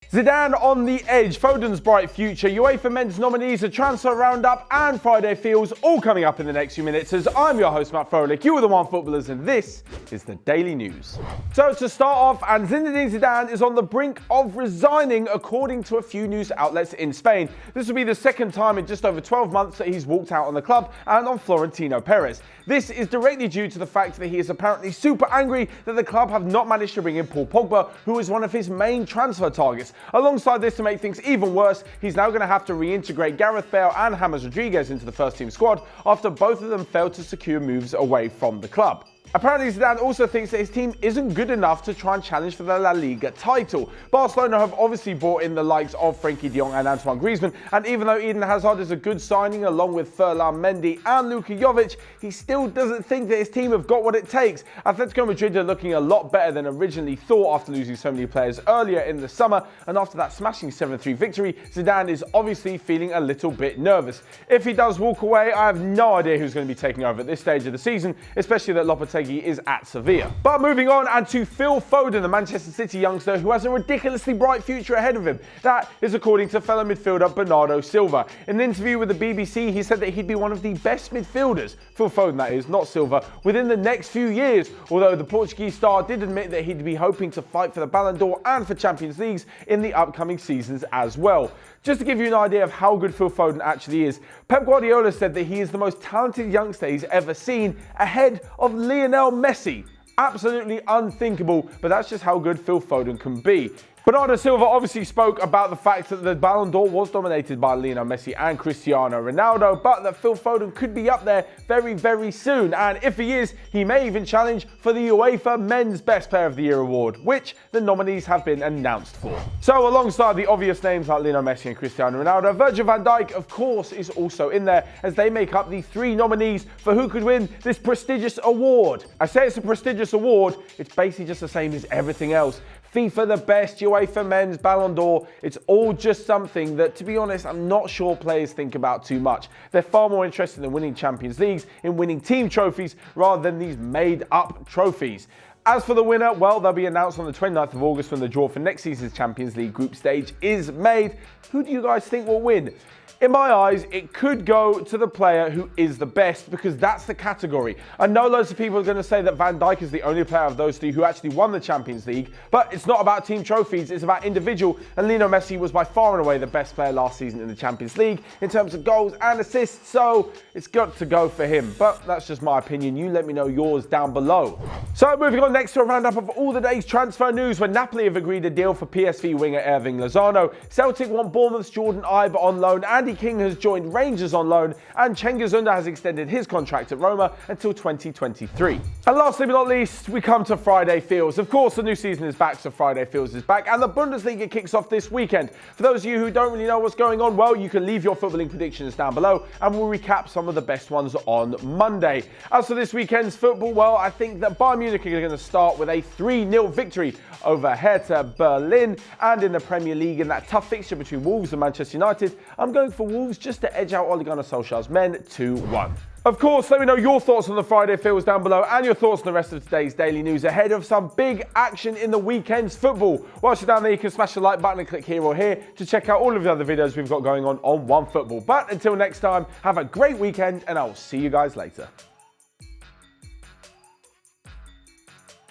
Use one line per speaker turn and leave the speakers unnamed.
Zidane on the edge, Foden's bright future, UEFA men's nominees, a transfer roundup, and Friday feels all coming up in the next few minutes as I'm your host Matt Froelich, you are the Onefootballers, and this is the Daily News. So to start off, and Zinedine Zidane is on the brink of resigning according to a few news outlets in Spain. This will be the second time in just over 12 months that he's walked out on the club and on Florentino Perez. This is directly due to the fact that he is apparently super angry that the club have not managed to bring in Paul Pogba, who is one of his main transfer targets. Alongside this, to make things even worse, he's now going to have to reintegrate Gareth Bale and James Rodriguez into the first team squad after both of them failed to secure moves away from the club. Apparently, Zidane also thinks that his team isn't good enough to try and challenge for the La Liga title. Barcelona have obviously brought in the likes of Frenkie de Jong and Antoine Griezmann, and even though Eden Hazard is a good signing along with Ferland Mendy and Luka Jovic, he still doesn't think that his team have got what it takes. Atletico Madrid are looking a lot better than originally thought after losing so many players earlier in the summer, and after that smashing 7-3 victory, Zidane is obviously feeling a little bit nervous. If he does walk away, I have no idea who's going to be taking over at this stage of the season, especially that Lopetegui is at Sevilla. But moving on, and to Phil Foden, the Manchester City youngster who has a ridiculously bright future ahead of him. That is according to fellow midfielder Bernardo Silva. In an interview with the BBC, he said that he'd be one of the best midfielders, Phil Foden that is, not Silva, within the next few years, although the Portuguese star did admit that he'd be hoping to fight for the Ballon d'Or and for Champions Leagues in the upcoming seasons as well. Just to give you an idea of how good Phil Foden actually is, Pep Guardiola said that he is the most talented youngster he's ever seen, ahead of Lionel Messi. Absolutely unthinkable, but that's just how good Phil Foden can be. Bernardo Silva obviously spoke about the fact that the Ballon d'Or was dominated by Lionel Messi and Cristiano Ronaldo, but that Phil Foden could be up there very, very soon. And if he is, he may even challenge for the UEFA Men's Best Player of the Year award, which the nominees have been announced for. So alongside the obvious names like Lionel Messi and Cristiano Ronaldo, Virgil van Dijk, of course, is also in there as they make up the three nominees for who could win this prestigious award. I say it's a prestigious award, it's basically just the same as everything else. FIFA the best, UEFA Men's, Ballon d'Or, it's all just something that, to be honest, I'm not sure players think about too much. They're far more interested in winning Champions Leagues, in winning team trophies, rather than these made-up trophies. As for the winner, well, they'll be announced on the 29th of August when the draw for next season's Champions League group stage is made. Who do you guys think will win? In my eyes, it could go to the player who is the best, because that's the category. I know loads of people are going to say that Van Dijk is the only player of those three who actually won the Champions League, but it's not about team trophies, it's about individual, and Lionel Messi was by far and away the best player last season in the Champions League in terms of goals and assists, so it's got to go for him. But that's just my opinion. You let me know yours down below. So moving on next to a roundup of all the day's transfer news, where Napoli have agreed a deal for PSV winger Erving Lozano, Celtic want Bournemouth's Jordan Ibe on loan, Andy King has joined Rangers on loan, and Cengiz Ünder has extended his contract at Roma until 2023. And lastly but not least, we come to Friday Feels. Of course, the new season is back, so Friday Feels is back, and the Bundesliga kicks off this weekend. For those of you who don't really know what's going on, well, you can leave your footballing predictions down below, and we'll recap some of the best ones on Monday. As for this weekend's football, well, I think that Bayern Munich are going to start with a 3-0 victory over Hertha Berlin, and in the Premier League, in that tough fixture between Wolves and Manchester United, I'm going for Wolves just to edge out Ole Gunnar Solskjaer's men 2-1. Of course, let me know your thoughts on the Friday Feels down below and your thoughts on the rest of today's daily news ahead of some big action in the weekend's football. Whilst you're down there, you can smash the like button and click here or here to check out all of the other videos we've got going on Onefootball. But until next time, have a great weekend and I'll see you guys later.